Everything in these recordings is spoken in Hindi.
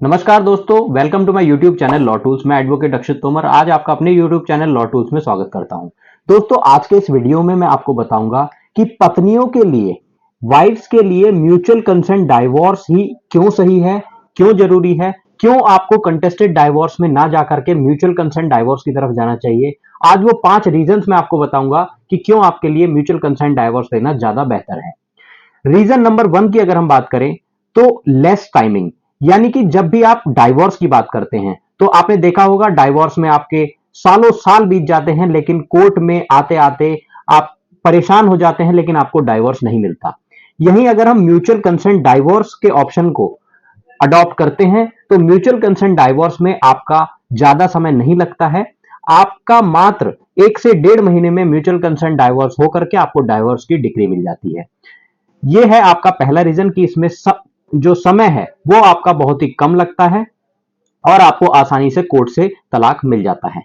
नमस्कार दोस्तों, welcome to my YouTube channel law tools. मैं एडवोकेट अक्षित तोमर आज आपका अपने यूट्यूब चैनल लॉ टूल्स में स्वागत करता हूं। दोस्तों, आज के इस वीडियो में मैं आपको बताऊंगा कि पत्नियों के लिए, वाइफ्स के लिए म्यूचुअल कंसेंट डाइवोर्स ही क्यों सही है, क्यों जरूरी है, क्यों आपको कंटेस्टेड डाइवोर्स में ना जाकर के म्यूचुअल कंसेंट डाइवोर्स की तरफ जाना चाहिए। आज वो 5 रीजंस मैं आपको बताऊंगा कि क्यों आपके लिए म्यूचुअल कंसेंट डाइवोर्स लेना ज्यादा बेहतर है। रीजन नंबर 1 की अगर हम बात करें तो लेस टाइमिंग, यानी कि जब भी आप डाइवोर्स की बात करते हैं तो आपने देखा होगा डाइवोर्स में आपके सालों साल बीत जाते हैं, लेकिन कोर्ट में आते आते आप परेशान हो जाते हैं, लेकिन आपको डाइवोर्स नहीं मिलता। यहीं अगर हम म्यूचुअल कंसेंट डाइवोर्स के ऑप्शन को अडॉप्ट करते हैं तो म्यूचुअल कंसेंट डाइवोर्स में आपका ज्यादा समय नहीं लगता है। आपका मात्र 1 से 1.5 महीने में म्यूचुअल कंसेंट डाइवोर्स होकर के आपको डाइवोर्स की डिग्री मिल जाती है। ये है आपका पहला रीजन कि इसमें जो समय है वो आपका बहुत ही कम लगता है और आपको आसानी से कोर्ट से तलाक मिल जाता है।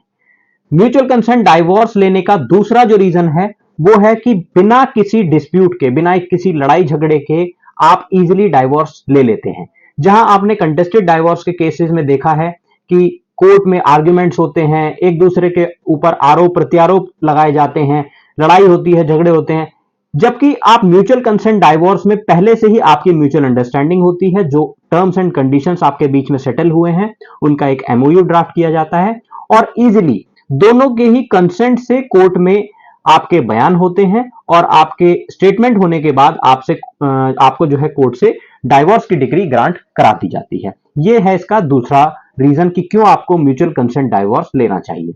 म्यूचुअल कंसेंट डाइवोर्स लेने का दूसरा जो रीजन है वो है कि बिना किसी डिस्प्यूट के, बिना किसी लड़ाई झगड़े के आप इजीली डाइवोर्स ले लेते हैं। जहां आपने कंटेस्टेड डाइवोर्स के केसेस में देखा है कि कोर्ट में आर्ग्यूमेंट्स होते हैं, एक दूसरे के ऊपर आरोप प्रत्यारोप लगाए जाते हैं, लड़ाई होती है, झगड़े होते हैं। जबकि आप म्यूचुअल कंसेंट डाइवोर्स में पहले से ही आपकी म्यूचुअल अंडरस्टैंडिंग होती है, जो टर्म्स एंड कंडीशंस आपके बीच में सेटल हुए हैं उनका एक एमओयू ड्राफ्ट किया जाता है और इजीली दोनों के ही कंसेंट से कोर्ट में आपके बयान होते हैं और आपके स्टेटमेंट होने के बाद आपको जो है कोर्ट से डाइवोर्स की डिग्री ग्रांट करा दी जाती है। यह है इसका दूसरा रीजन कि क्यों आपको म्यूचुअल कंसेंट डाइवोर्स लेना चाहिए।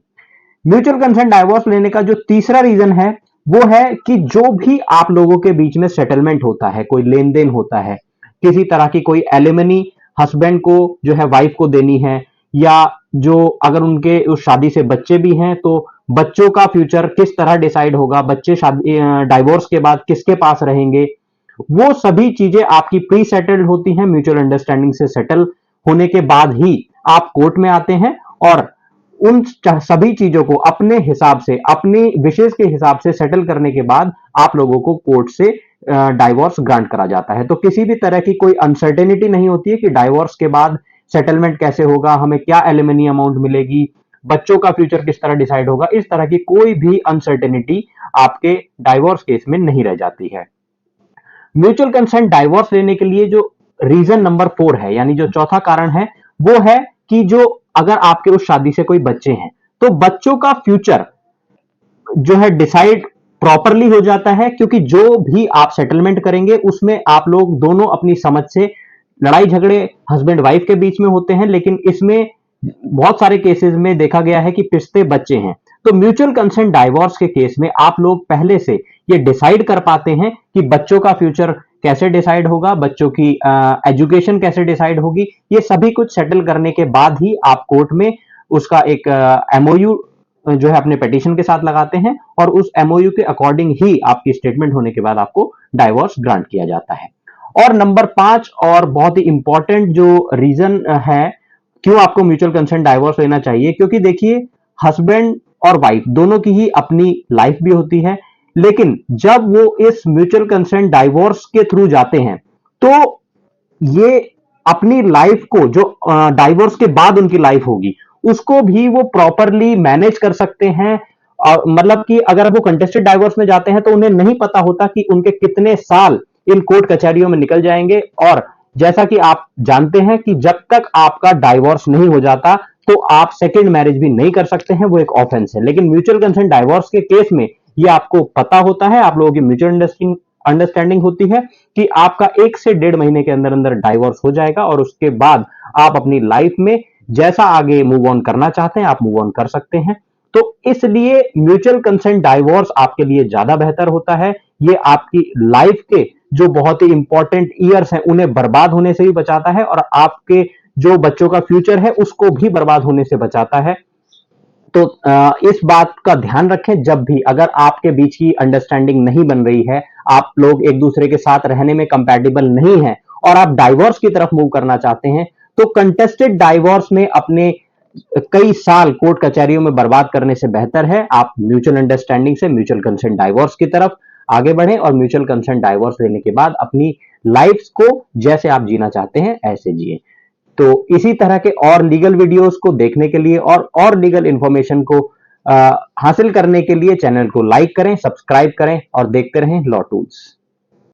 म्यूचुअल कंसेंट डाइवोर्स लेने का जो तीसरा रीजन है वो है कि जो भी आप लोगों के बीच में सेटलमेंट होता है, कोई लेन देन होता है, किसी तरह की कोई एलिमनी हस्बैंड को जो है वाइफ को देनी है, या जो अगर उनके उस शादी से बच्चे भी हैं तो बच्चों का फ्यूचर किस तरह डिसाइड होगा, बच्चे शादी डाइवोर्स के बाद किसके पास रहेंगे, वो सभी चीजें आपकी प्री सेटल्ड होती हैं। म्यूचुअल अंडरस्टैंडिंग से सेटल होने के बाद ही आप कोर्ट में आते हैं और उन सभी चीजों को अपने हिसाब से, अपनी विशेष के हिसाब से सेटल करने के बाद आप लोगों को कोर्ट से डाइवोर्स ग्रांट करा जाता है। तो किसी भी तरह की कोई अनसर्टेनिटी नहीं होती है कि डाइवोर्स के बाद सेटलमेंट कैसे होगा, हमें क्या एलिमनी अमाउंट मिलेगी, बच्चों का फ्यूचर किस तरह डिसाइड होगा। इस तरह की कोई भी अनसर्टेनिटी आपके डाइवोर्स केस में नहीं रह जाती है। म्यूचुअल कंसेंट डाइवोर्स लेने के लिए जो रीजन नंबर 4 है, यानी जो चौथा कारण है, वो है कि जो अगर आपके उस शादी से कोई बच्चे हैं तो बच्चों का फ्यूचर जो है डिसाइड प्रॉपरली हो जाता है, क्योंकि जो भी आप सेटलमेंट करेंगे उसमें आप लोग दोनों अपनी समझ से, लड़ाई झगड़े हस्बैंड वाइफ के बीच में होते हैं, लेकिन इसमें बहुत सारे केसेस में देखा गया है कि पिसते बच्चे हैं। तो म्यूचुअल कंसेंट डाइवोर्स के केस में आप लोग पहले से ये डिसाइड कर पाते हैं कि बच्चों का फ्यूचर कैसे डिसाइड होगा, बच्चों की एजुकेशन कैसे डिसाइड होगी। ये सभी कुछ सेटल करने के बाद ही आप कोर्ट में उसका एक एमओयू जो है अपने पिटीशन के साथ लगाते हैं और उस एमओयू के अकॉर्डिंग ही आपकी स्टेटमेंट होने के बाद आपको डाइवोर्स ग्रांट किया जाता है। और नंबर 5 और बहुत ही इंपॉर्टेंट जो रीजन है क्यों आपको म्यूचुअल कंसेंट डाइवोर्स लेना चाहिए, क्योंकि देखिए हस्बैंड और वाइफ दोनों की ही अपनी लाइफ भी होती है, लेकिन जब वो इस म्यूचुअल कंसेंट डाइवोर्स के थ्रू जाते हैं तो ये अपनी लाइफ को, जो डाइवोर्स के बाद उनकी लाइफ होगी, उसको भी वो प्रॉपरली मैनेज कर सकते हैं। मतलब कि अगर वो कंटेस्टेड डाइवोर्स में जाते हैं तो उन्हें नहीं पता होता कि उनके कितने साल इन कोर्ट कचहरियों में निकल जाएंगे। और जैसा कि आप जानते हैं कि जब तक आपका डाइवोर्स नहीं हो जाता तो आप सेकेंड मैरिज भी नहीं कर सकते हैं, वो एक ऑफेंस है। लेकिन म्यूचुअल कंसेंट डाइवोर्स के केस में ये आपको पता होता है, आप लोगों की म्यूचुअल अंडरस्टैंडिंग होती है कि आपका 1 से 1.5 महीने के अंदर अंदर डाइवोर्स हो जाएगा और उसके बाद आप अपनी लाइफ में जैसा आगे मूव ऑन करना चाहते हैं आप मूव ऑन कर सकते हैं। तो इसलिए म्यूचुअल कंसेंट डाइवोर्स आपके लिए ज्यादा बेहतर होता है। ये आपकी लाइफ के जो बहुत ही इंपॉर्टेंट ईयर्स हैं उन्हें बर्बाद होने से भी बचाता है और आपके जो बच्चों का फ्यूचर है उसको भी बर्बाद होने से बचाता है। तो इस बात का ध्यान रखें, जब भी अगर आपके बीच की अंडरस्टैंडिंग नहीं बन रही है, आप लोग एक दूसरे के साथ रहने में कंपैटिबल नहीं है और आप डाइवोर्स की तरफ मूव करना चाहते हैं, तो कंटेस्टेड डाइवोर्स में अपने कई साल कोर्ट कचहरियों में बर्बाद करने से बेहतर है आप म्यूचुअल अंडरस्टैंडिंग से म्यूचुअल कंसेंट डाइवोर्स की तरफ आगे बढ़े और म्यूचुअल कंसेंट डाइवोर्स लेने के बाद अपनी लाइफ को जैसे आप जीना चाहते हैं ऐसे जिए। तो इसी तरह के और लीगल वीडियोस को देखने के लिए और लीगल इंफॉर्मेशन को हासिल करने के लिए चैनल को लाइक करें, सब्सक्राइब करें और देखते रहें लॉ टूल्स।